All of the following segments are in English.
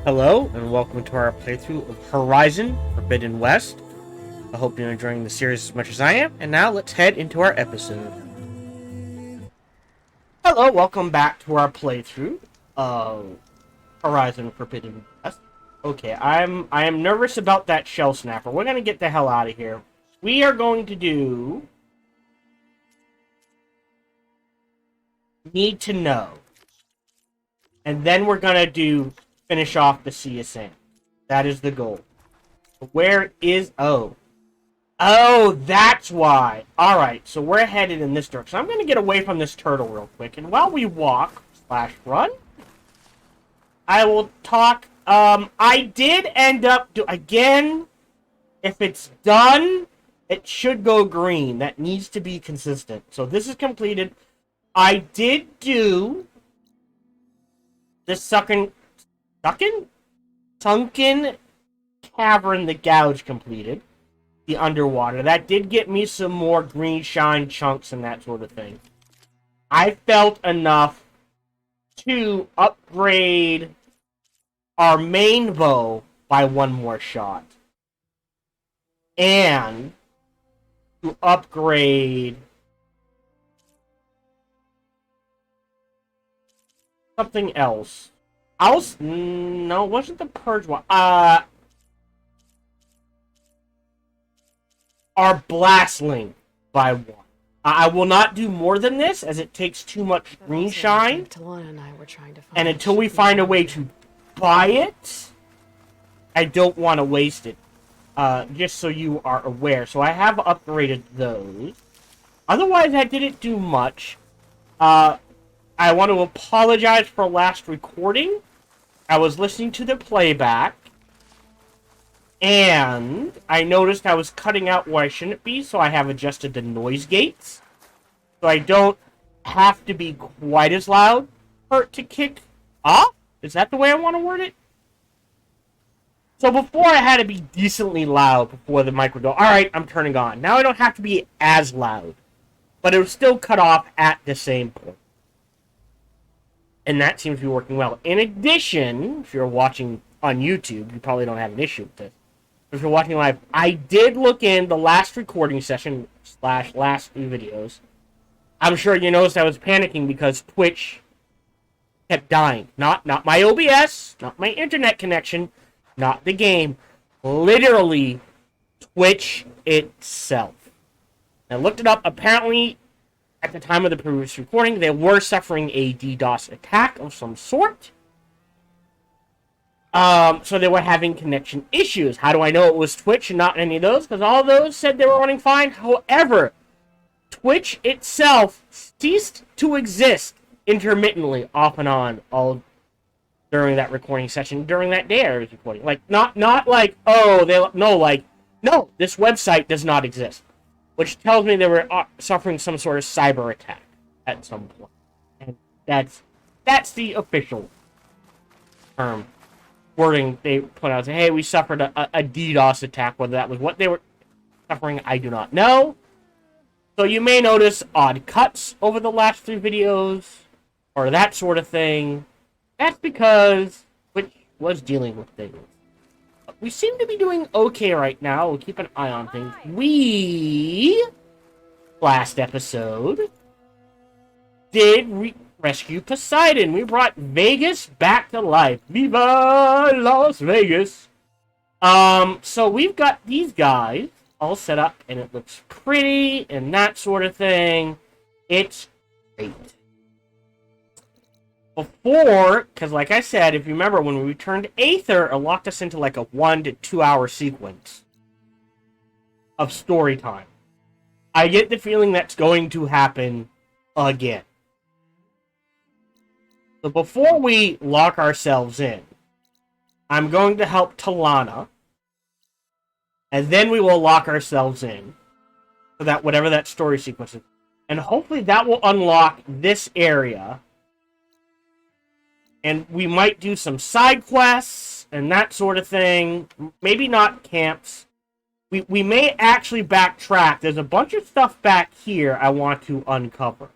Hello, and welcome to our playthrough of Horizon Forbidden West. I hope you're enjoying the series as much as I am, and now let's head into our episode. Hello, welcome back to our playthrough of Horizon Forbidden West. Okay, I am nervous about that shell snapper. We're gonna get the hell out of here. We are going to do Need to Know. And then we're gonna do finish off the Sea of Sand. That is the goal. Where is... Oh, that's why. Alright, so we're headed in this direction. I'm going to get away from this turtle real quick. And while we walk, / run, I will talk... I did end up... Again, if it's done, it should go green. That needs to be consistent. So this is completed. I did do... the sunken cavern, the gouge completed. The underwater. That did get me some more green shine chunks and that sort of thing. I felt enough to upgrade our main bow by one more shot. And to upgrade something else. No, it wasn't the purge one. Our blast link by one. I will not do more than this, as it takes too much green shine. And until we find a way to buy it, I don't want to waste it. Just so you are aware. So I have upgraded those. Otherwise, I didn't do much. I want to apologize for last recording. I was listening to the playback, and I noticed I was cutting out where I shouldn't be, so I have adjusted the noise gates. So I don't have to be quite as loud for it to kick off? Is that the way I want to word it? So before I had to be decently loud before the mic would go, alright, I'm turning on. Now I don't have to be as loud, but it would still cut off at the same point. And that seems to be working well. In addition, if you're watching on YouTube, you probably don't have an issue with this. If you're watching live, I did look in the last recording session / last few videos. I'm sure you noticed I was panicking because Twitch kept dying. Not my OBS, not my internet connection, not the game. Literally, Twitch itself. I looked it up. Apparently, at the time of the previous recording, they were suffering a DDoS attack of some sort. So they were having connection issues. How do I know it was Twitch and not any of those? Because all those said they were running fine. However, Twitch itself ceased to exist intermittently, off and on, all during that recording session, during that day I was recording. Like, not like, oh, no, this website does not exist. Which tells me they were suffering some sort of cyber attack at some point. And that's the official term. Wording they put out. Say, hey, we suffered a DDoS attack. Whether that was what they were suffering, I do not know. So you may notice odd cuts over the last 3 videos, or that sort of thing. That's because Twitch was dealing with things. But we seem to be doing okay right now. We'll keep an eye on things. Last episode, did rescue Poseidon. We brought Vegas back to life. Viva Las Vegas! So we've got these guys all set up, and it looks pretty, and that sort of thing. It's great. Before, because like I said, if you remember, when we returned Aether, it locked us into like a 1 to 2 hour sequence of story time. I get the feeling that's going to happen again. So before we lock ourselves in, I'm going to help Talana, and then we will lock ourselves in, so that whatever that story sequence is. And hopefully that will unlock this area, and we might do some side quests, and that sort of thing. Maybe not camps. We may actually backtrack. There's a bunch of stuff back here I want to uncover.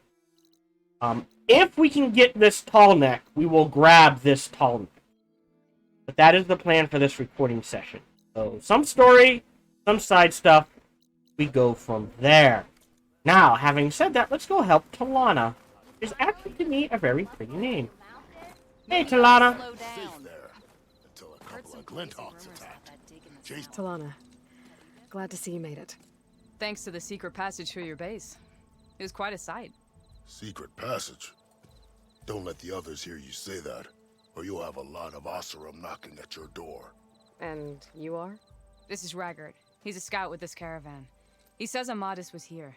If we can get this tall neck, we will grab this tall neck. But that is the plan for this recording session. So, some story, some side stuff. We go from there. Now, having said that, let's go help Talana. Is actually, to me, a very pretty name. Hey, Talana. Talana, glad to see you made it. Thanks to the secret passage through your base. It was quite a sight. Secret passage? Don't let the others hear you say that, or you'll have a lot of Oseram knocking at your door. And you are? This is Raggard. He's a scout with this caravan. He says Amadis was here.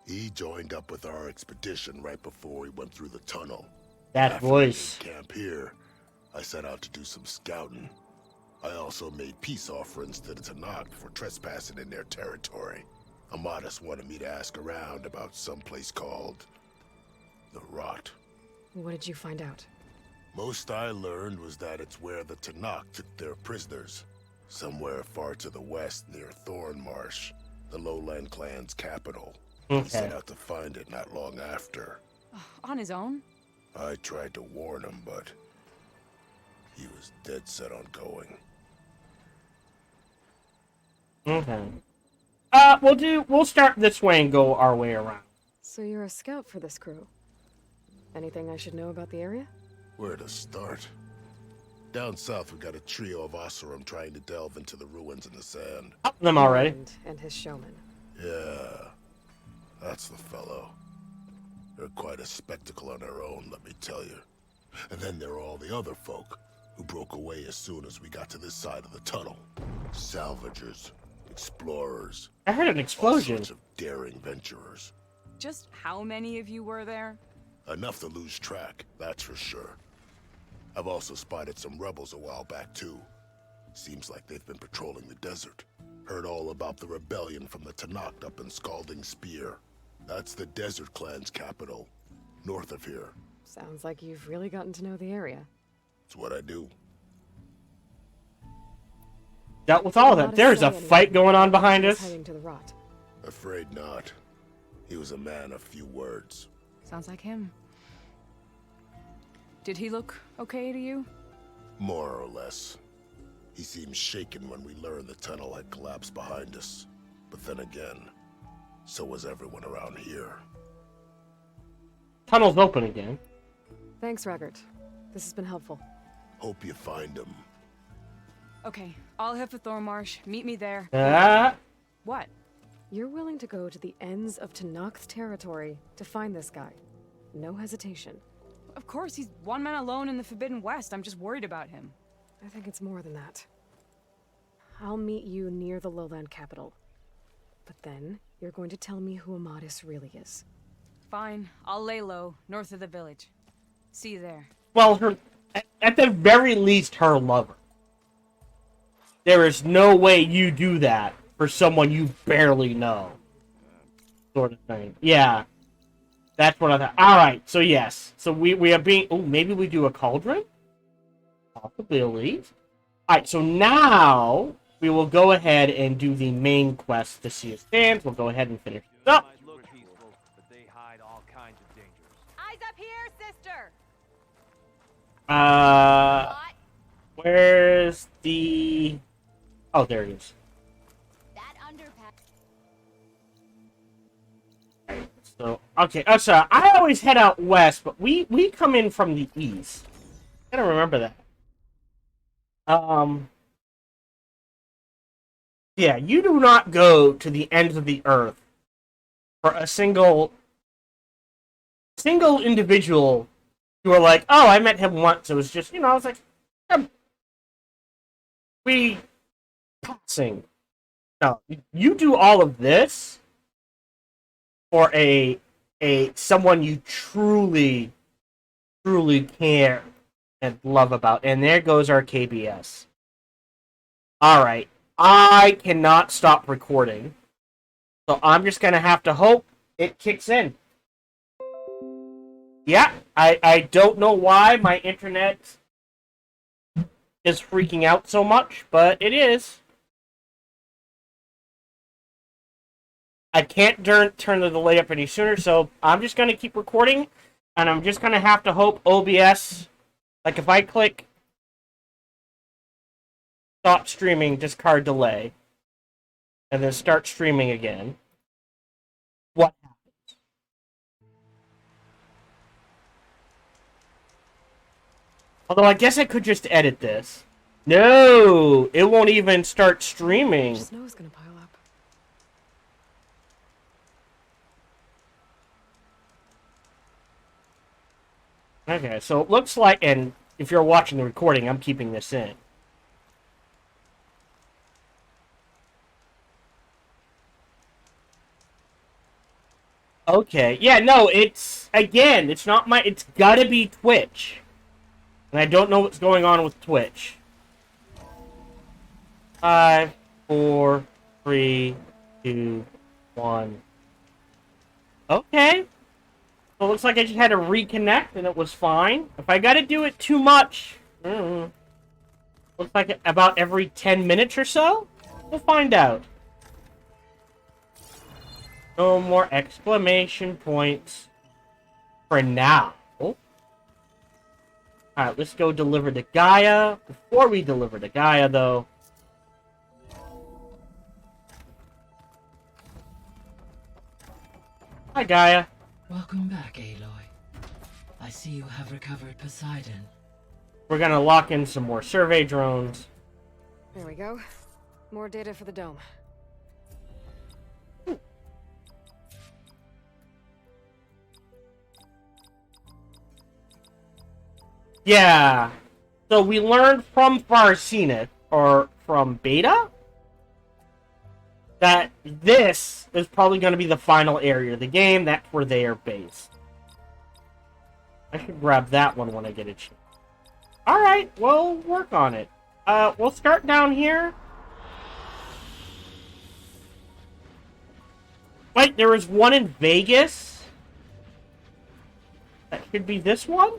He joined up with our expedition right before we went through the tunnel. That After voice. we made camp here, I set out to do some scouting. I also made peace offerings to the Tanakh for trespassing in their territory. Amadis wanted me to ask around about some place called the Rot. What did you find out? Most I learned was that it's where the Tanakh took their prisoners. Somewhere far to the west near Thornmarsh, the Lowland clan's capital. He set out to find it not long after. On his own? I tried to warn him, but he was dead set on going. Okay. We'll start this way and go our way around. So you're a scout for this crew. Anything I should know about the area? Where to start? Down south, we got a trio of Oseram trying to delve into the ruins in the sand. Up them already. And his showman. Yeah, that's the fellow. They're quite a spectacle on their own, let me tell you. And then there are all the other folk, who broke away as soon as we got to this side of the tunnel. Salvagers, explorers. I heard an explosion. All sorts of daring venturers. Just how many of you were there? Enough to lose track, that's for sure. I've also spotted some rebels a while back, too. Seems like they've been patrolling the desert. Heard all about the rebellion from the Tanakh up in Scalding Spear. That's the Desert Clan's capital, north of here. Sounds like you've really gotten to know the area. It's what I do. Dealt with all of that. There's a fight going on behind us. Heading to the Rot. Afraid not. He was a man of few words. Sounds like him. Did he look okay to you? More or less. He seemed shaken when we learned the tunnel had collapsed behind us. But then again, so was everyone around here. Tunnel's open again. Thanks, Raggart. This has been helpful. Hope you find him. Okay, I'll head for Thornmarsh. Meet me there. What? You're willing to go to the ends of Tanakh's territory to find this guy. No hesitation. Of course, he's one man alone in the Forbidden West. I'm just worried about him. I think it's more than that. I'll meet you near the lowland capital. But then, you're going to tell me who Amadis really is. Fine, I'll lay low, north of the village. See you there. Well, at the very least, her lover. There is no way you do that for someone you barely know. Sort of thing. Yeah. That's what I thought. Alright, so yes. So we are being... Oh, maybe we do a cauldron? Possibly. Alright, so now we will go ahead and do the main quest to see it stands. We'll go ahead and finish this up. Eyes up here, sister! Where's the... Oh, there it is. That underpass. Right, so, okay, so I always head out west, but we come in from the east. I don't remember that. Yeah, you do not go to the ends of the earth for a single individual. You were like, oh, I met him once. It was just, I was like, we passing. No, you do all of this for a someone you truly care and love about. And there goes our KBS. Alright. I cannot stop recording. So I'm just gonna have to hope it kicks in. Yeah, I don't know why my internet is freaking out so much, but it is. I can't turn the delay up any sooner, so I'm just gonna keep recording, and I'm just gonna have to hope OBS, like if I click stop streaming, discard delay, and then start streaming again, what happens? Although I guess I could just edit this. No, it won't even start streaming. Snow's gonna pile up. Okay, so it looks like, and if you're watching the recording, I'm keeping this in. Okay, yeah, no, it's, again, it's not my, it's gotta be Twitch. And I don't know what's going on with Twitch. 5, 4, 3, 2, 1. Okay. So it looks like I just had to reconnect and it was fine. If I gotta do it too much, looks like about every 10 minutes or so, we'll find out. No more exclamation points for now. Alright, let's go deliver to Gaia. Before we deliver to Gaia, though, hi, Gaia. Welcome back, Aloy. I see you have recovered Poseidon. We're gonna lock in some more survey drones. There we go. More data for the dome. Yeah. So we learned from Farcina, or from Beta, that this is probably going to be the final area of the game. That's where they are based. I should grab that one when I get a chance. Alright, we'll work on it. We'll start down here. Wait, there was one in Vegas? That could be this one?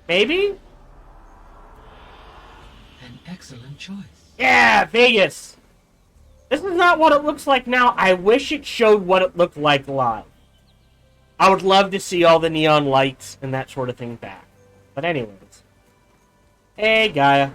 Maybe? An excellent choice. Yeah, Vegas! This is not what it looks like now. I wish it showed what it looked like live. I would love to see all the neon lights and that sort of thing back. But anyways. Hey, Gaia.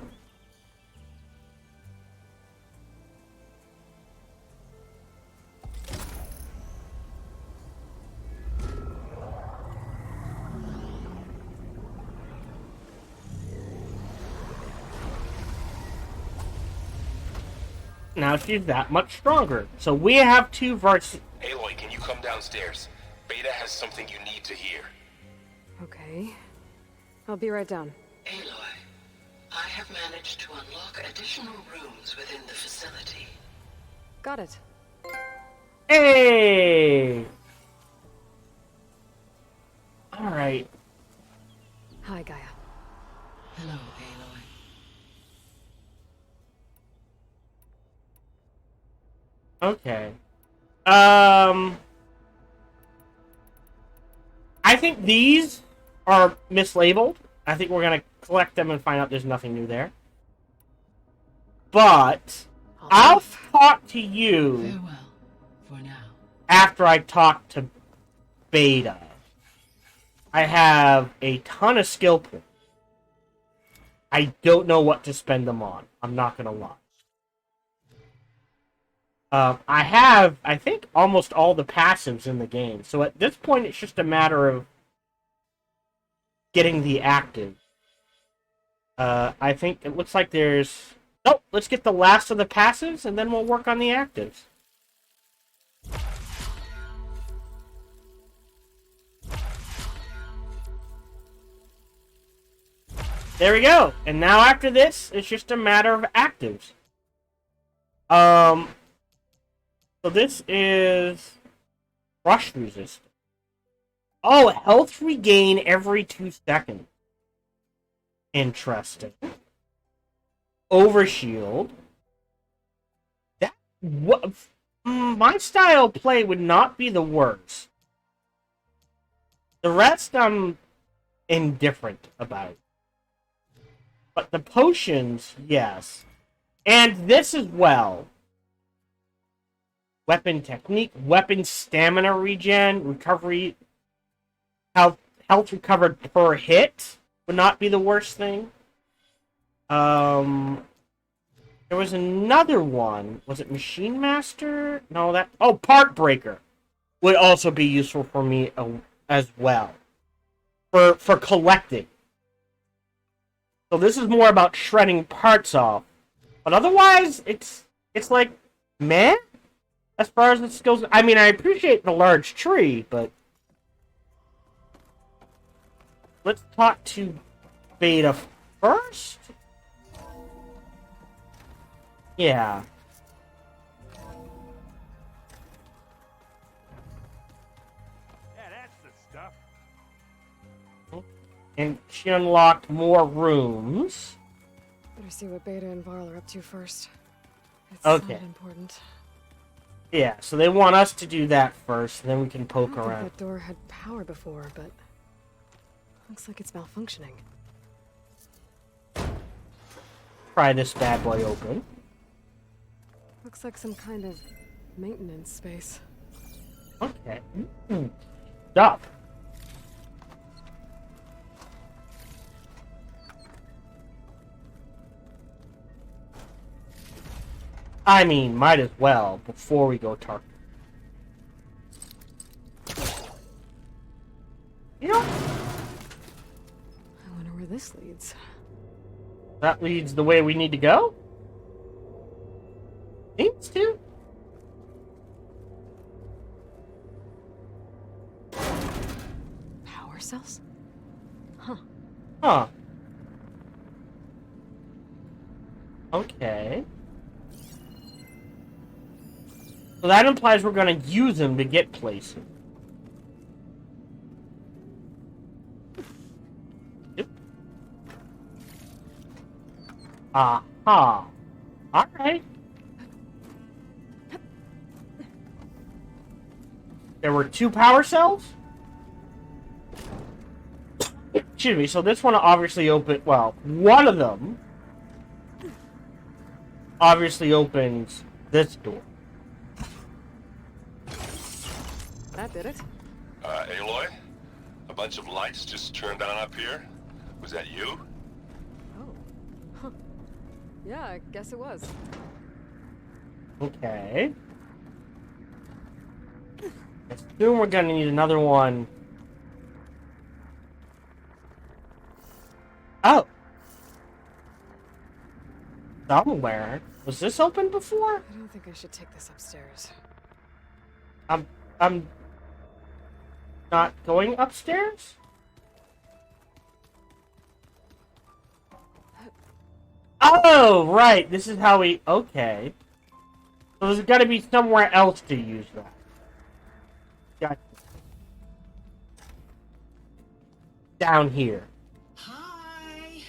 Now she's that much stronger. So we have two Vars. Aloy, can you come downstairs? Beta has something you need to hear. Okay. I'll be right down. Aloy, I have managed to unlock additional rooms within the facility. Got it. Hey! Alright. Hi, Gaia. Hello, Aloy. Okay. I think these are mislabeled. I think we're gonna collect them and find out there's nothing new there. But I'll talk to you Farewell, for now. after I talk to Beta. I have a ton of skill points. I don't know what to spend them on. I'm not gonna lie. I have, I think, almost all the passives in the game. So at this point, it's just a matter of getting the active. I think it looks like there's... Oh, let's get the last of the passives, and then we'll work on the actives. There we go. And now after this, it's just a matter of actives. So this is rush resist. Oh, health regain every 2 seconds. Interesting. Overshield. That what? My style of play would not be the worst. The rest I'm indifferent about. But the potions, yes. And this as well. Weapon technique, weapon stamina regen, recovery, health recovered per hit would not be the worst thing. There was another one. Was it Machine Master? No, that... Oh, Part Breaker would also be useful for me as well. For collecting. So this is more about shredding parts off. But otherwise, it's like, meh? As far as the skills... I mean, I appreciate the large tree, but... Let's talk to Beta first? Yeah. Yeah, that's the stuff. And she unlocked more rooms. Better see what Beta and Varl are up to first. It's Okay. not important. Yeah, so they want us to do that first, and then we can I poke don't think around. that door had power before, but looks like it's malfunctioning. Pry this bad boy open. Looks like some kind of maintenance space. Okay. Stop. I mean, might as well before we go talk. You know, I wonder where this leads. that leads the way we need to go. Seems to. Power cells? Huh. Huh. Okay. So that implies we're gonna use them to get places. Yep. Aha. Alright. There were 2 power cells? Excuse me, so this one obviously opened... Well, one of them obviously opens this door. That did it. Aloy? A bunch of lights just turned on up here? Was that you? Oh. Huh. Yeah, I guess it was. Okay. I assume we're gonna need another one. Oh! Somewhere. Was this open before? I don't think I should take this upstairs. I'm not going upstairs? Oh, right. This is how we... Okay. So there's got to be somewhere else to use that. Gotcha. Down here. Hi!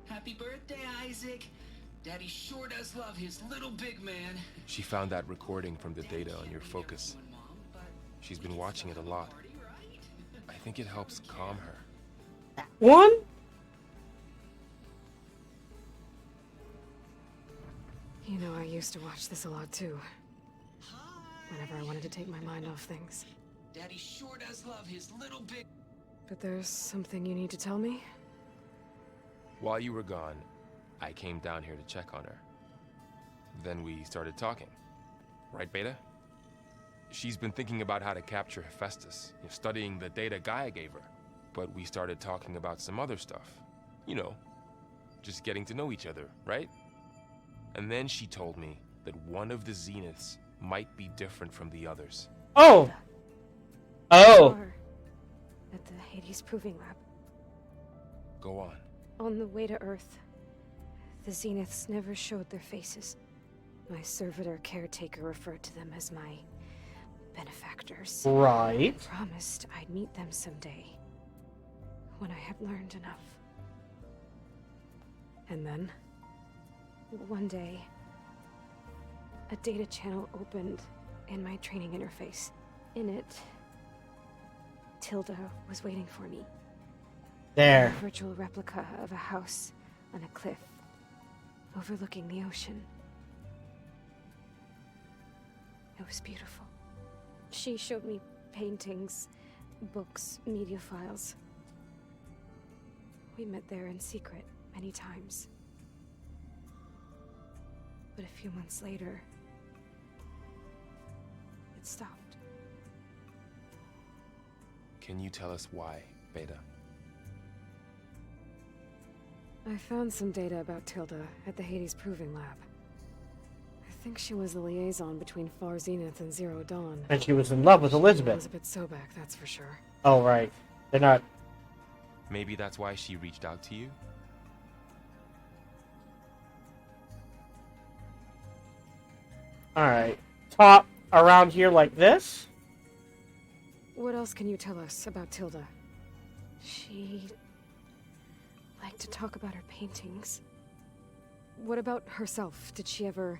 Happy birthday, Isaac. Daddy sure does love his little big man. She found that recording from the data on your focus. She's been watching it a lot. I think it helps calm her. One? You know, I used to watch this a lot too. Whenever I wanted to take my mind off things. Daddy sure does love his little big... But there's something you need to tell me? While you were gone, I came down here to check on her. Then we started talking. Right, Beta? She's been thinking about how to capture Hephaestus, studying the data Gaia gave her. But we started talking about some other stuff. You know, just getting to know each other, right? And then she told me that one of the Zeniths might be different from the others. Oh! Oh! Or at the Hades Proving Lab. Go on. On the way to Earth, the Zeniths never showed their faces. My servitor caretaker referred to them as my benefactors. Right. I promised I'd meet them someday, when I had learned enough. And then, one day, a data channel opened in my training interface. In it, Tilda was waiting for me. There. A virtual replica of a house on a cliff, overlooking the ocean. It was beautiful. She showed me paintings, books, media files. We met there in secret. many times. But a few months later, it stopped. Can you tell us why, Beta? I found some data about Tilda at the Hades Proving Lab. I think she was the liaison between Far Zenith and Zero Dawn. And she was in love with Elizabeth. Elizabeth Sobek, that's for sure. Oh, right. They're not... Maybe that's why she reached out to you? Alright. Top around here like this? What else can you tell us about Tilda? She liked to talk about her paintings. What about herself? Did she ever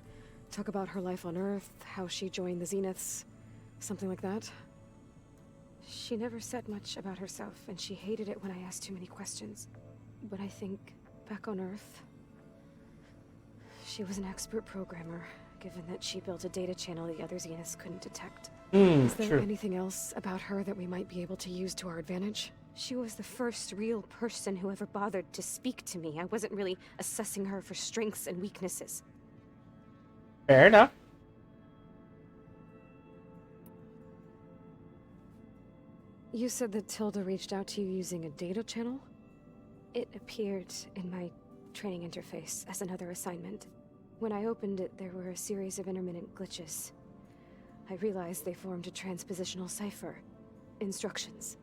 talk about her life on Earth, how she joined the Zeniths, something like that? She never said much about herself, and she hated it when I asked too many questions. But I think, back on Earth, she was an expert programmer, given that she built a data channel the other Zeniths couldn't detect. Is there anything else about her that we might be able to use to our advantage? She was the first real person who ever bothered to speak to me. I wasn't really assessing her for strengths and weaknesses. Fair enough. You said that Tilda reached out to you using a data channel? It appeared in my training interface as another assignment. When I opened it, there were a series of intermittent glitches. I realized they formed a transpositional cipher. Instructions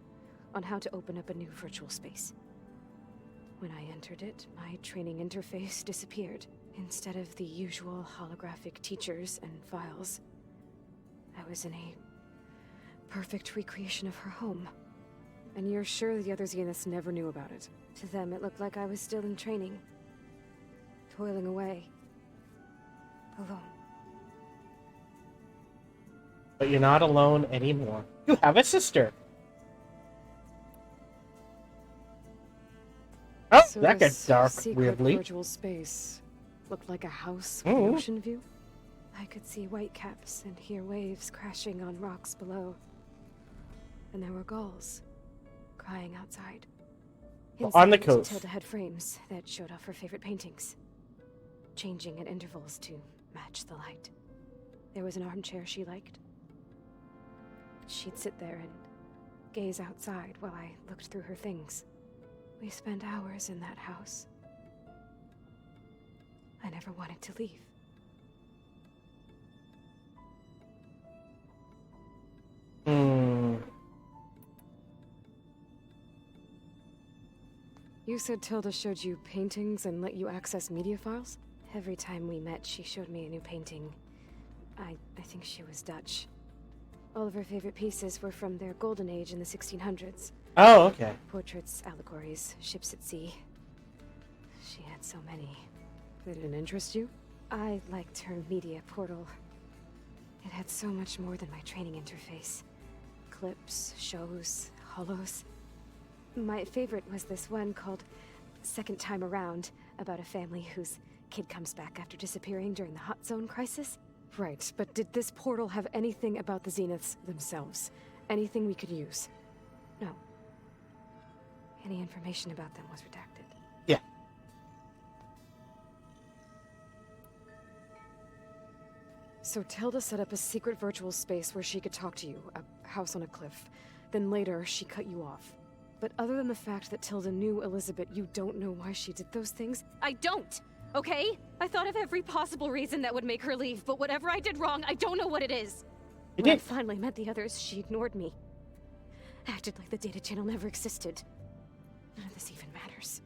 on how to open up a new virtual space. When I entered it, my training interface disappeared. Instead of the usual holographic teachers and files, I was in a perfect recreation of her home. And you're sure the other Zeniths never knew about it? To them, it looked like I was still in training. Toiling away. Alone. But you're not alone anymore. You have a sister. Oh, So that this gets dark, secret weirdly. virtual space looked like a house with an ocean view. I could see whitecaps and hear waves crashing on rocks below. And there were gulls crying outside. Well, on the Inside, coast. Tilda had frames that showed off her favorite paintings, changing at intervals to match the light. There was an armchair she liked. She'd sit there and gaze outside while I looked through her things. We spent hours in that house. I never wanted to leave. You said Tilda showed you paintings and let you access media files? Every time we met, she showed me a new painting. I think she was Dutch. All of her favorite pieces were from their golden age in the 1600s. Oh, okay. Portraits, allegories, ships at sea. She had so many. Did it interest you? I liked her media portal. It had so much more than my training interface. Clips, shows, holos. My favorite was this one called Second Time Around, about a family whose kid comes back after disappearing during the Hot Zone crisis. Right, but did this portal have anything about the Zeniths themselves? Anything we could use? No. Any information about them was redacted. Yeah. So Tilda set up a secret virtual space where she could talk to you, a house on a cliff. Then later, she cut you off. But other than the fact that Tilda knew Elizabeth, you don't know why she did those things? I don't! Okay? I thought of every possible reason that would make her leave, but whatever I did wrong, I don't know what it is. When I finally met the others, she ignored me. Acted like the data channel never existed. None of this even matters.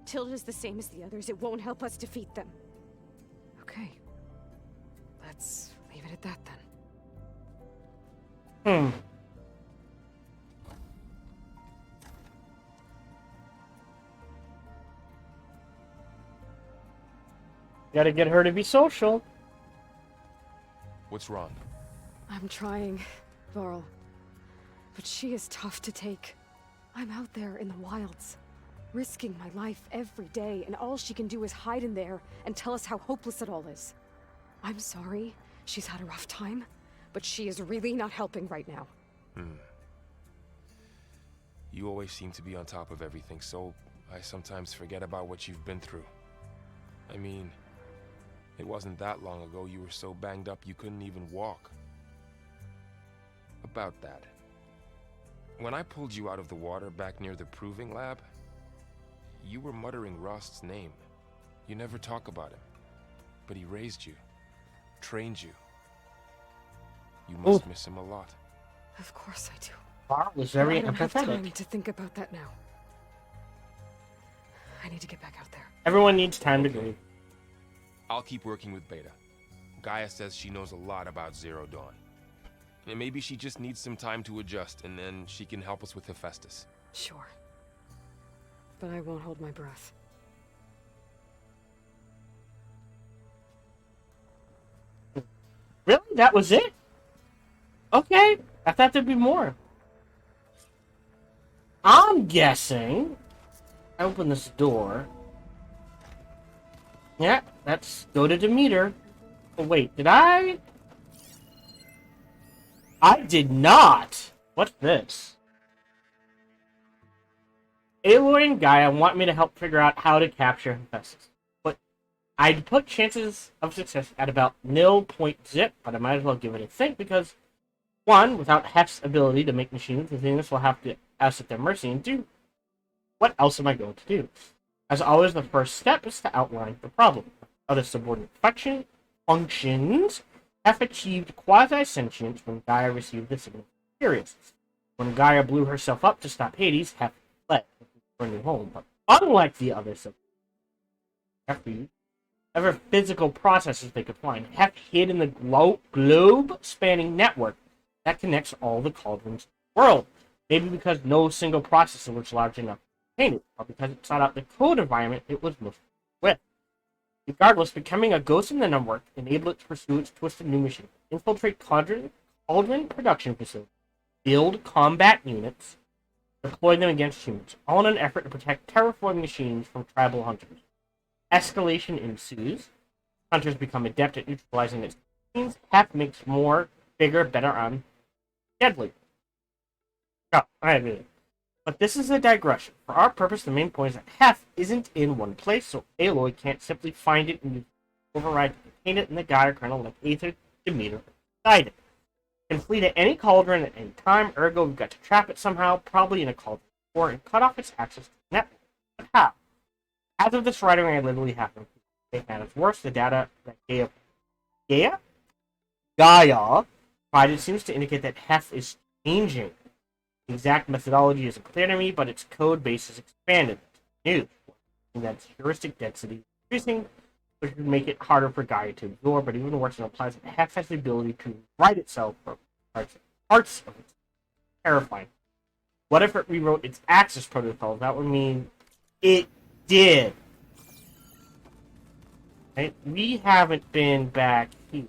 Tilda's the same as the others. It won't help us defeat them. Okay. Let's leave it at that then. Gotta get her to be social. What's wrong? I'm trying, Varl. But she is tough to take. I'm out there in the wilds, risking my life every day, and all she can do is hide in there and tell us how hopeless it all is. I'm sorry, she's had a rough time, but she is really not helping right now. You always seem to be on top of everything, so I sometimes forget about what you've been through. I mean, it wasn't that long ago you were so banged up you couldn't even walk. About that. When I pulled you out of the water back near the proving lab, you were muttering Rost's name. You never talk about him. But he raised you, trained you. You must miss him a lot. Of course I do. Varl was very I don't have empathetic. time to think about that now. I need to get back out there. Everyone needs time to grieve. I'll keep working with Beta. Gaia says she knows a lot about Zero Dawn. And maybe she just needs some time to adjust, and then she can help us with Hephaestus. Sure. But I won't hold my breath. Really? That was it? Okay. I thought there'd be more. I'm guessing... I open this door. Yeah, let's go to Demeter. Oh, wait, did I? I did not! What's this? Aloy and Gaia want me to help figure out how to capture Hephaestus. But I'd put chances of success at about 0.0, but I might as well give it a think because, one, without Hef's ability to make machines, the things will have to us at their mercy, and two, what else am I going to do? As always, the first step is to outline the problem. Other subordinate functions have achieved quasi-sentience when Gaia received the signal from Sirius. When Gaia blew herself up to stop Hades, Hef fled for a new home. But unlike the other subordinates, ever physical processes they could find, Hef hid in the globe-spanning network that connects all the cauldrons in the world. Maybe because no single processor was large enough to contain it, or because it sought out the code environment it was most with. Regardless, becoming a ghost in the network enabled it to pursue its twisted new mission. Infiltrate cauldron production facilities, build combat units, deploy them against humans, all in an effort to protect terraforming machines from tribal hunters. Escalation ensues. Hunters become adept at neutralizing its machines. Hef makes more, bigger, better armed, deadly. Oh, I admit it. But this is a digression. For our purpose, the main point is that Hef isn't in one place, so Aloy can't simply find it and override to contain it in the Gaia kernel like Aether, Demeter, or Poseidon. It can flee to any cauldron at any time, ergo we've got to trap it somehow, probably in a cauldron, or and cut off its access to the network. But how? As of this writing, I literally have no clue. At its worst, the data that Gaia provided seems to indicate that Hef is changing. The exact methodology isn't clear to me, but its code base is expanded. New. And that heuristic density is increasing, which would make it harder for Gaia to absorb, but even worse, it implies that Hef has the ability to write itself from parts of it. Terrifying. What if it rewrote its access protocol? That would mean it did. Right? We haven't been back here.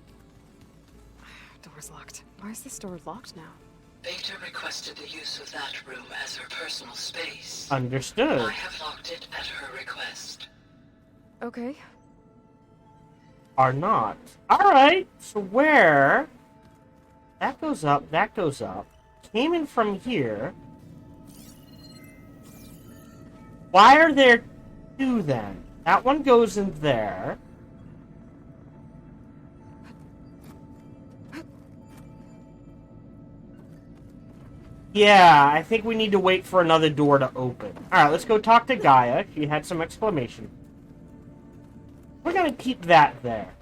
Door's locked. Why is this door locked now? Beta requested the use of that room as her personal space. Understood. I have locked it at her request. Okay. Are not. Alright, so where? That goes up, that goes up. Came in from here. Why are there two then? That one goes in there. Yeah, I think we need to wait for another door to open. Alright, let's go talk to Gaia. She had some exclamation. We're gonna keep that there.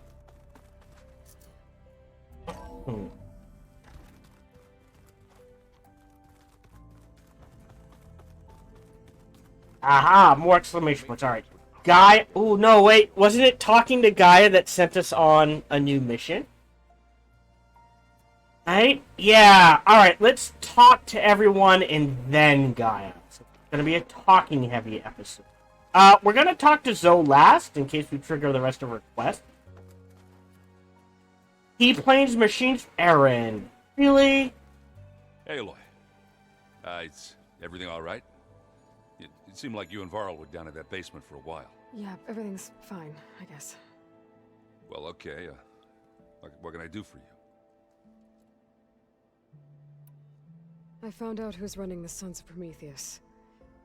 Aha, more exclamation points. Alright. Gaia. Oh, no, wait. Wasn't it talking to Gaia that sent us on a new mission? Right? Yeah. Alright, let's talk to everyone and then Gaia. So it's gonna be a talking heavy episode. We're gonna talk to Zoe last, in case we trigger the rest of her quest. He planes machines errand. Really? Hey, Aloy. Is everything all right? It seemed like you and Varl were down at that basement for a while. Yeah, everything's fine, I guess. Well, okay. What can I do for you? I found out who's running the Sons of Prometheus.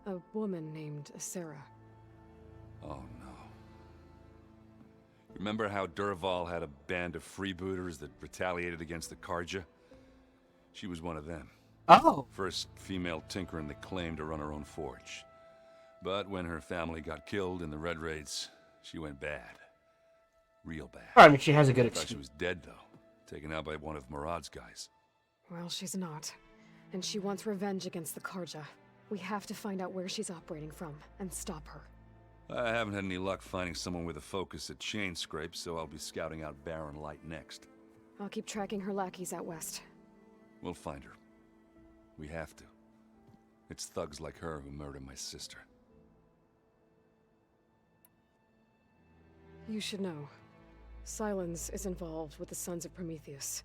A woman named Sarah. Oh no. Remember how Durval had a band of freebooters that retaliated against the Karja? She was one of them. Oh. First female tinker in the claim to run her own forge. But when her family got killed in the Red Raids, she went bad. Real bad. I mean, she has a good I thought she excuse. was dead, though. Taken out by one of Murad's guys. Well, she's not. And she wants revenge against the Karja. We have to find out where she's operating from and stop her. I haven't had any luck finding someone with a focus at chain scrapes, so I'll be scouting out Baron Light next. I'll keep tracking her lackeys out west. We'll find her. We have to. It's thugs like her who murdered my sister. You should know. Silence is involved with the Sons of Prometheus.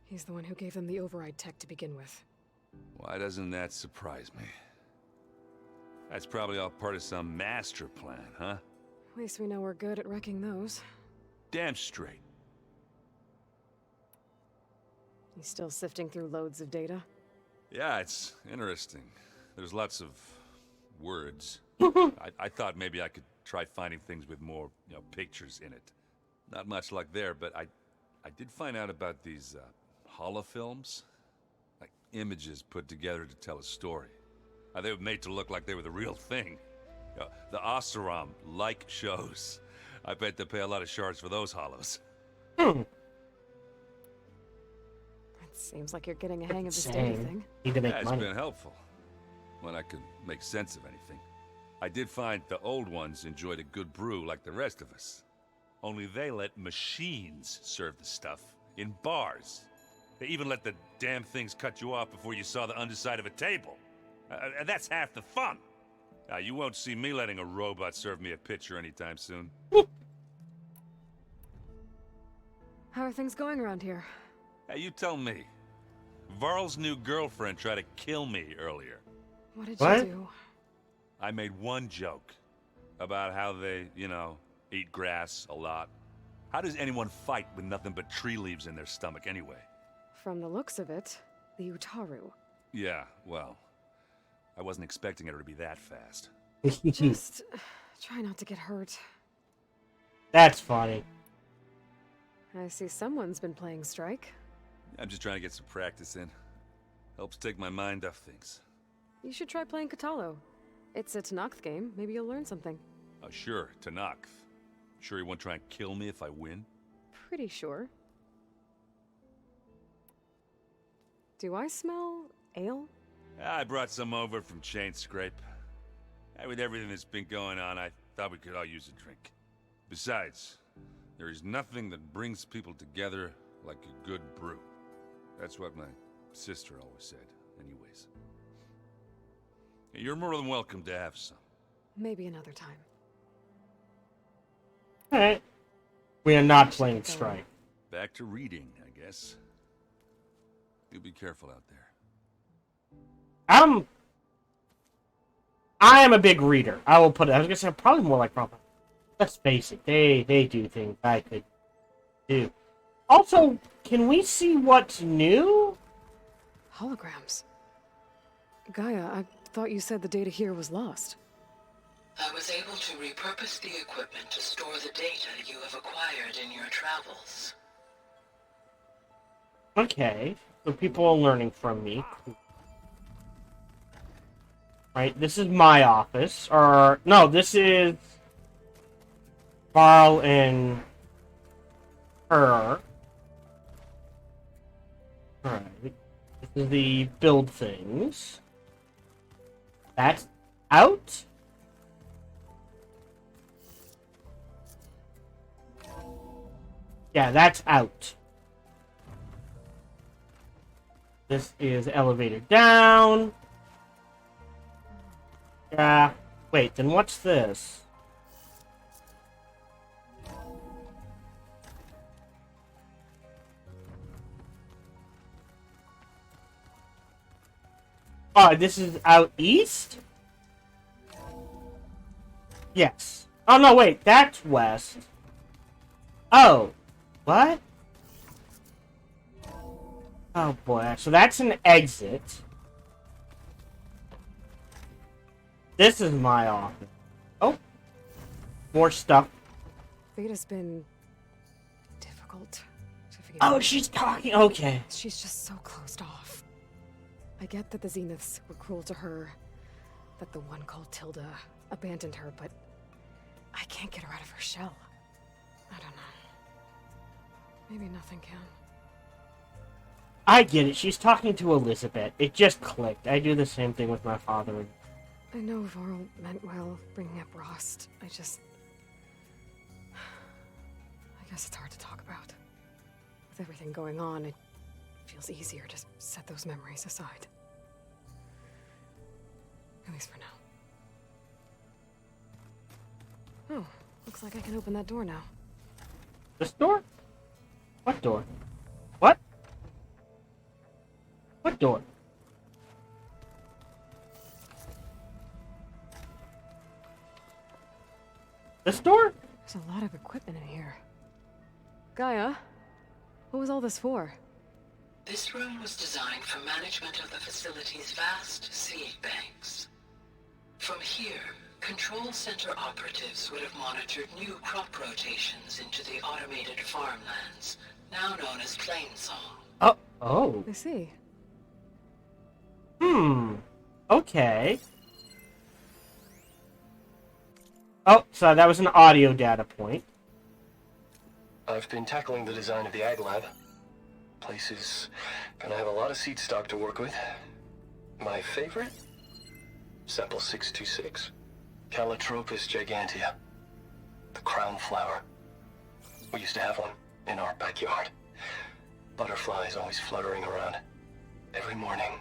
He's the one who gave them the override tech to begin with. Why doesn't that surprise me? That's probably all part of some master plan, huh? At least we know we're good at wrecking those. Damn straight. You still sifting through loads of data? Yeah, it's interesting. There's lots of words. I thought maybe I could try finding things with more, pictures in it. Not much luck there, but I did find out about these holofilms. Like images put together to tell a story. They were made to look like they were the real thing. The Oseram-like shows. I bet they pay a lot of shards for those hollows. It seems like you're getting a hang of this data thing. It's been helpful. When I could make sense of anything. I did find the old ones enjoyed a good brew like the rest of us. Only they let machines serve the stuff in bars. They even let the damn things cut you off before you saw the underside of a table. That's half the fun. You won't see me letting a robot serve me a pitcher anytime soon. How are things going around here? Hey, you tell me. Varl's new girlfriend tried to kill me earlier. What did you do? I made one joke about how they, eat grass a lot. How does anyone fight with nothing but tree leaves in their stomach anyway? From the looks of it, the Utaru. Yeah, well, I wasn't expecting her to be that fast. Just try not to get hurt. That's funny. I see someone's been playing Strike. I'm just trying to get some practice in. Helps take my mind off things. You should try playing Katalo. It's a Tanakh game. Maybe you'll learn something. Oh, sure, Tanakh. Sure he won't try and kill me if I win? Pretty sure. Do I smell ale? I brought some over from Chain Scrape. With everything that's been going on, I thought we could all use a drink. Besides, there is nothing that brings people together like a good brew. That's what my sister always said, anyways. You're more than welcome to have some. Maybe another time. Alright. We are not playing Strike. Back to reading, I guess. You be careful out there. I am a big reader. I will put it. I was gonna say probably more like Rob. Let's face it. They do things I could do. Also, can we see what's new? Holograms. Gaia, I thought you said the data here was lost. I was able to repurpose the equipment to store the data you have acquired in your travels. Okay. So people are learning from me. Right, this is my office. Or, no, this is Varl and her. Alright. This is the build things. That's out? Yeah, that's out. This is elevator down. Yeah. Wait, then what's this? Oh, this is out east? Yes. Oh, no, wait, that's west. Oh. What? Oh, boy. So that's an exit. This is my office. Oh. More stuff. Vada's been difficult to figure Oh, out. she's talking. Okay. She's just so closed off. I get that the Zeniths were cruel to her, that the one called Tilda abandoned her, but I can't get her out of her shell. I don't know. Maybe nothing can. I get it. She's talking to Elizabeth. It just clicked. I do the same thing with my father. I know Varl meant well bringing up Rost. I guess it's hard to talk about. With everything going on, it feels easier to set those memories aside. At least for now. Oh, looks like I can open that door now. This door? What door? What? What door? This door? There's a lot of equipment in here. Gaia, what was all this for? This room was designed for management of the facility's vast seed banks. From here, control center operatives would have monitored new crop rotations into the automated farmlands, now known as Plainsong. Oh. Oh. I see. Okay. Oh, so that was an audio data point. I've been tackling the design of the Ag Lab. Place is gonna have a lot of seed stock to work with. My favorite? Sample 626. Calotropis gigantea. The crown flower. We used to have one in our backyard. Butterflies always fluttering around. Every morning,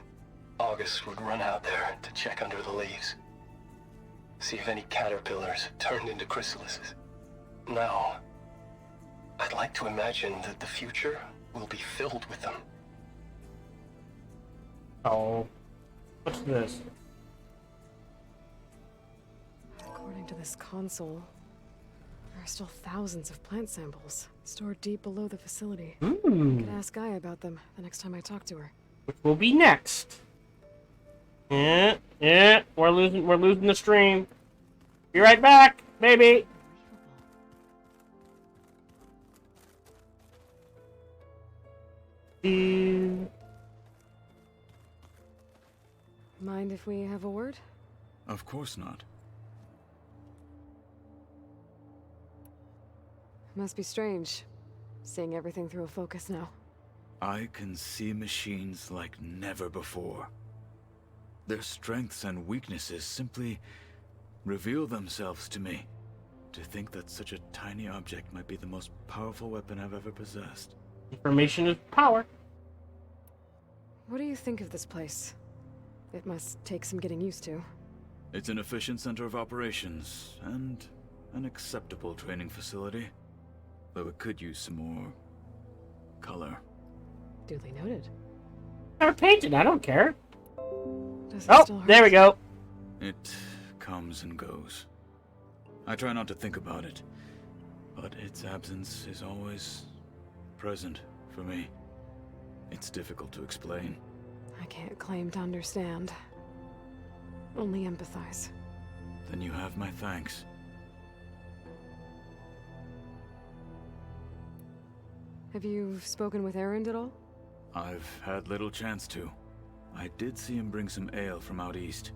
August would run out there to check under the leaves. See if any caterpillars turned into chrysalises. Now, I'd like to imagine that the future will be filled with them. Oh. What's this? According to this console, there are still thousands of plant samples stored deep below the facility. I could ask Gaia about them the next time I talk to her. Which will be next. Yeah, we're losing the stream. Be right back, baby. Mind if we have a word? Of course not. Must be strange, seeing everything through a focus now. I can see machines like never before. Their strengths and weaknesses simply reveal themselves to me. To think that such a tiny object might be the most powerful weapon I've ever possessed. Information is power. What do you think of this place? It must take some getting used to. It's an efficient center of operations, and an acceptable training facility. Though it could use some more color. Duly noted. Never painted, I don't care. Does it still hurt? There we go. It comes and goes. I try not to think about it, but its absence is always present for me. It's difficult to explain. I can't claim to understand. Only empathize. Then you have my thanks. Have you spoken with Erend at all? I've had little chance to. I did see him bring some ale from out east.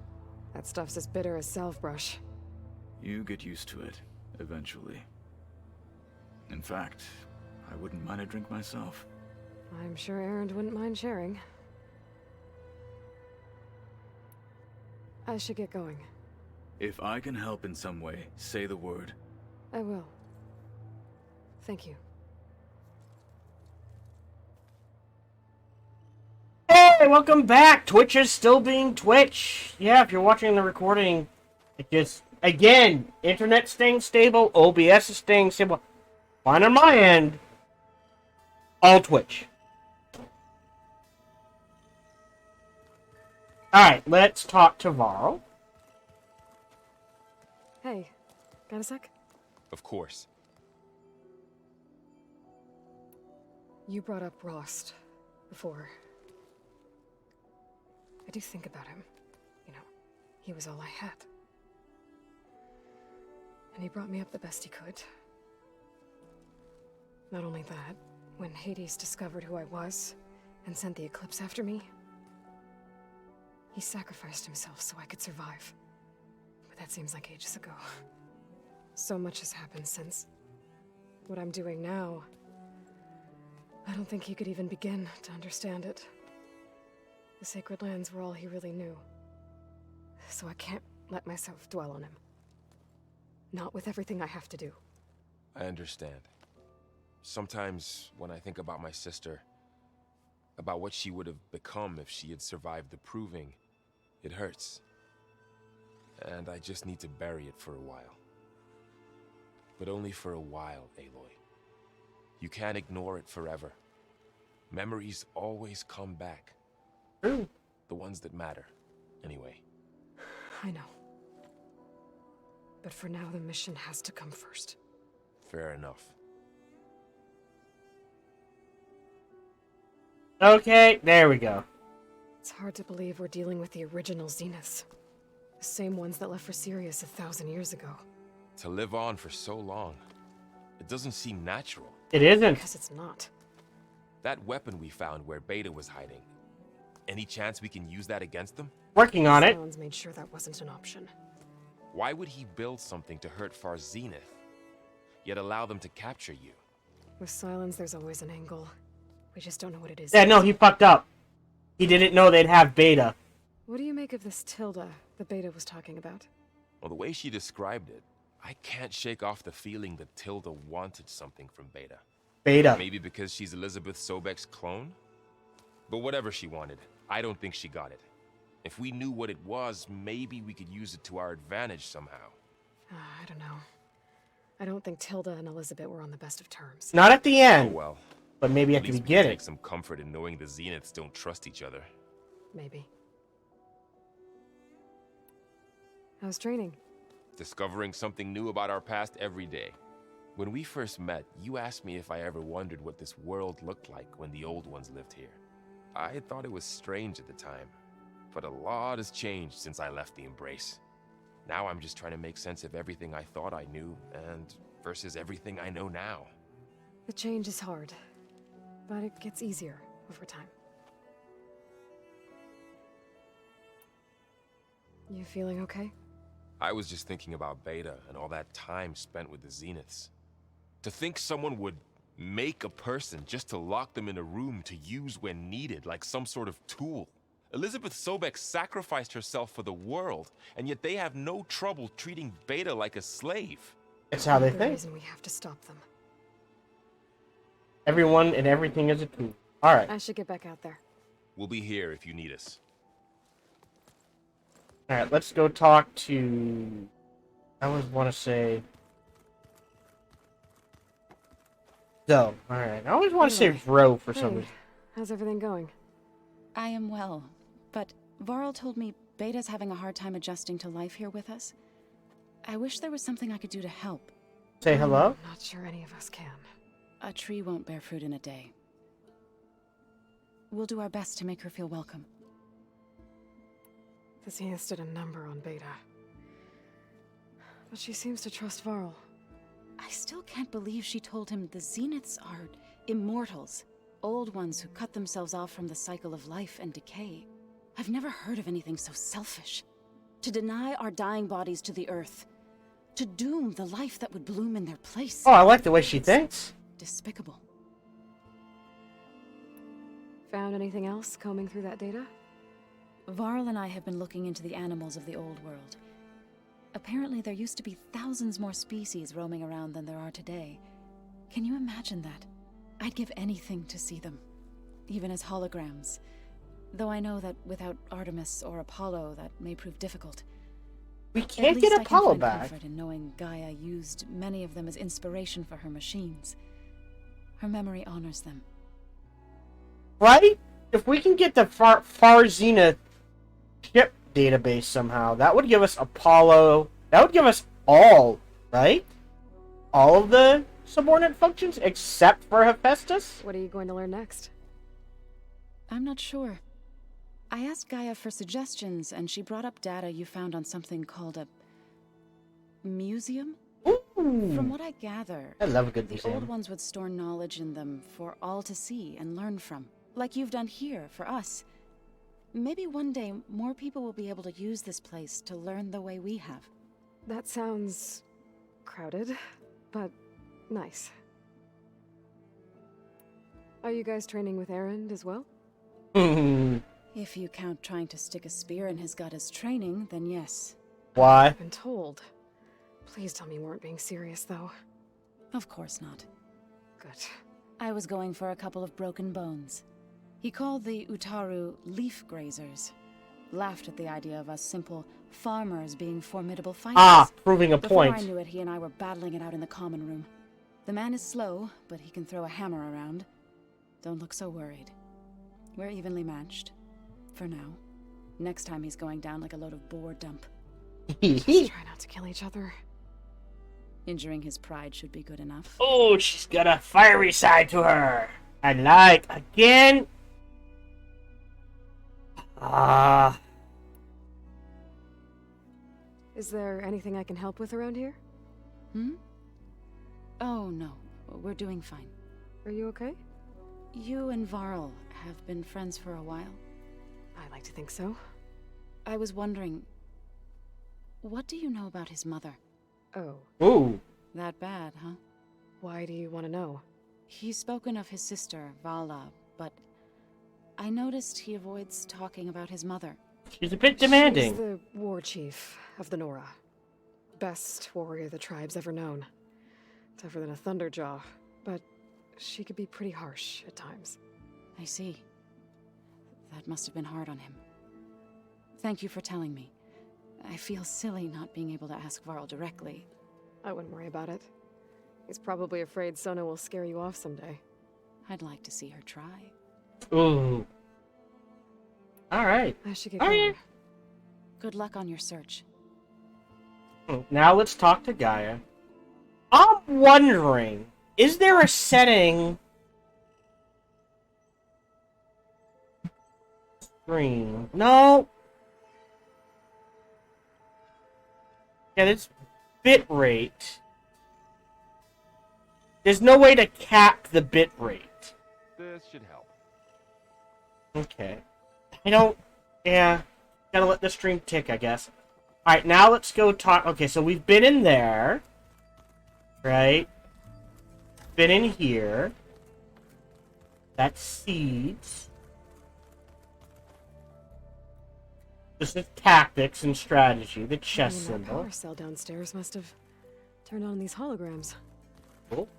That stuff's as bitter as salve-brush. You get used to it, eventually. In fact, I wouldn't mind a drink myself. I'm sure Erend wouldn't mind sharing. I should get going. If I can help in some way, say the word. I will. Thank you. Hey, welcome back! Twitch is still being Twitch. Yeah, if you're watching the recording, it just, again, internet staying stable, OBS is staying stable. Fine on my end. All Twitch. Alright, let's talk to Varl. Hey, got a sec? Of course. You brought up Rost before. I do think about him. You know, he was all I had. And he brought me up the best he could. Not only that, when Hades discovered who I was and sent the eclipse after me, he sacrificed himself so I could survive. But that seems like ages ago. So much has happened since. What I'm doing now, I don't think he could even begin to understand it. The sacred lands were all he really knew. So I can't let myself dwell on him. Not with everything I have to do. I understand. Sometimes when I think about my sister, about what she would have become if she had survived the proving, it hurts. And I just need to bury it for a while. But only for a while, Aloy. You can't ignore it forever. Memories always come back. True. The ones that matter, anyway. I know. But for now, the mission has to come first. Fair enough. Okay, there we go. It's hard to believe we're dealing with the original Zeniths. The same ones that left for Sirius 1,000 years ago. To live on for so long, it doesn't seem natural. It isn't. Because it's not. That weapon we found where Beta was hiding, any chance we can use that against them? Working on it. Someone's made sure that wasn't an option. Why would he build something to hurt Far's Zenith, yet allow them to capture you? With Silence, there's always an angle. We just don't know what it is. Yeah, no, he fucked up. He didn't know they'd have Beta. What do you make of this Tilda the Beta was talking about? Well, the way she described it, I can't shake off the feeling that Tilda wanted something from Beta. Beta. Maybe because she's Elizabeth Sobek's clone? But whatever she wanted, I don't think she got it. If we knew what it was, maybe we could use it to our advantage somehow. I don't know. I don't think Tilda and Elizabeth were on the best of terms. Not at the end. Oh well. But maybe at the least we can beginning. take some comfort in knowing the Zeniths don't trust each other. Maybe. How's training? Discovering something new about our past every day. When we first met, you asked me if I ever wondered what this world looked like when the old ones lived here. I thought it was strange at the time, but a lot has changed since I left the Embrace. Now I'm just trying to make sense of everything I thought I knew and versus everything I know now. The change is hard, but it gets easier over time. You feeling okay? I was just thinking about Beta and all that time spent with the Zeniths. To think someone would make a person just to lock them in a room to use when needed, like some sort of tool. Elizabeth Sobek sacrificed herself for the world, and yet they have no trouble treating Beta like a slave. That's how they The think. reason we have to stop them. Everyone and everything is a tool. Alright. I should get back out there. We'll be here if you need us. Alright, let's go talk to... I always want to say... Zo. Alright, I always want to say Ro for some Hey, reason. how's everything going? I am well, but Varl told me Beta's having a hard time adjusting to life here with us. I wish there was something I could do to help. Say hello? I'm not sure any of us can. A tree won't bear fruit in a day. We'll do our best to make her feel welcome. The Zenith did a number on Beta. But she seems to trust Varl. I still can't believe she told him the Zeniths are immortals. Old ones who cut themselves off from the cycle of life and decay. I've never heard of anything so selfish. To deny our dying bodies to the earth. To doom the life that would bloom in their place. Oh, I like the way she thinks. Despicable. Found anything else combing through that data? Varl and I have been looking into the animals of the old world. Apparently there used to be thousands more species roaming around than there are today. Can you imagine that? I'd give anything to see them, even as holograms. Though I know that without Artemis or Apollo, that may prove difficult. We can't get Apollo back. I can find comfort in knowing Gaia used many of them as inspiration for her machines. Her memory honors them. Right? If we can get the Far Zenith ship database somehow, that would give us Apollo. That would give us all, right? All of the subordinate functions except for Hephaestus? What are you going to learn next? I'm not sure. I asked Gaia for suggestions, and she brought up data you found on something called a museum? Ooh, From what I gather, I love a good the museum. old ones would store knowledge in them for all to see and learn from, like you've done here for us. Maybe one day more people will be able to use this place to learn the way we have. That sounds crowded, but nice. Are you guys training with Erend as well? If you count trying to stick a spear in his gut as training, then yes. Why? I've been told. Please tell me you weren't being serious, though. Of course not. Good. I was going for a couple of broken bones. He called the Utaru leaf grazers. Laughed at the idea of us simple farmers being formidable fighters. Ah, proving a Before point. I knew it, he and I were battling it out in the common room. The man is slow, but he can throw a hammer around. Don't look so worried. We're evenly matched. For now. Next time he's going down like a load of boar dump. Just try not to kill each other. Injuring his pride should be good enough. Oh, she's got a fiery side to her. I like. Again. Ah. Is there anything I can help with around here? Oh, no. We're doing fine. Are you okay? You and Varl have been friends for a while. I like to think so. I was wondering, what do you know about his mother? Oh. Ooh. That bad, huh? Why do you want to know? He's spoken of his sister, Vala, but I noticed he avoids talking about his mother. She's a bit demanding. She's the war chief of the Nora. Best warrior the tribe's ever known. Tougher than a Thunderjaw, but she could be pretty harsh at times. I see. That must have been hard on him. Thank you for telling me. I feel silly not being able to ask Varl directly. I wouldn't worry about it. He's probably afraid Sona will scare you off someday. I'd like to see her try. Ooh. Alright. I should get going. Good luck on your search. Now let's talk to Gaia. I'm wondering, is there a setting... Screen. No. Yeah, it's bit rate. There's no way to cap the bit rate. This should help. Okay. I don't... Yeah. Gotta let the stream tick, I guess. Alright, now let's go talk... Okay, so we've been in there. Right? Been in here. That's seeds. This is tactics and strategy, the chess That symbol. power cell downstairs must have turned on these holograms. Cool.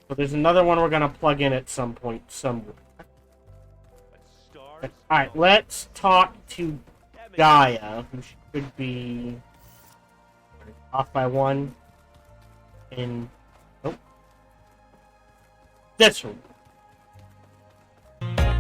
So there's another one we're gonna plug in at some point somewhere. Alright, let's talk to Gaia, who should be off by one in... Oh. This one.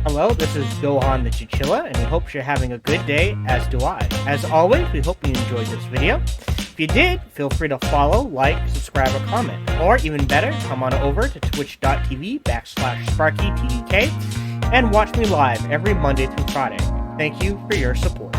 Hello, this is Gohan the Chichilla, and we hope you're having a good day, as do I. As always, we hope you enjoyed this video. If you did, feel free to follow, like, subscribe, or comment. Or, even better, come on over to twitch.tv/SparkyTDK and watch me live every Monday through Friday. Thank you for your support.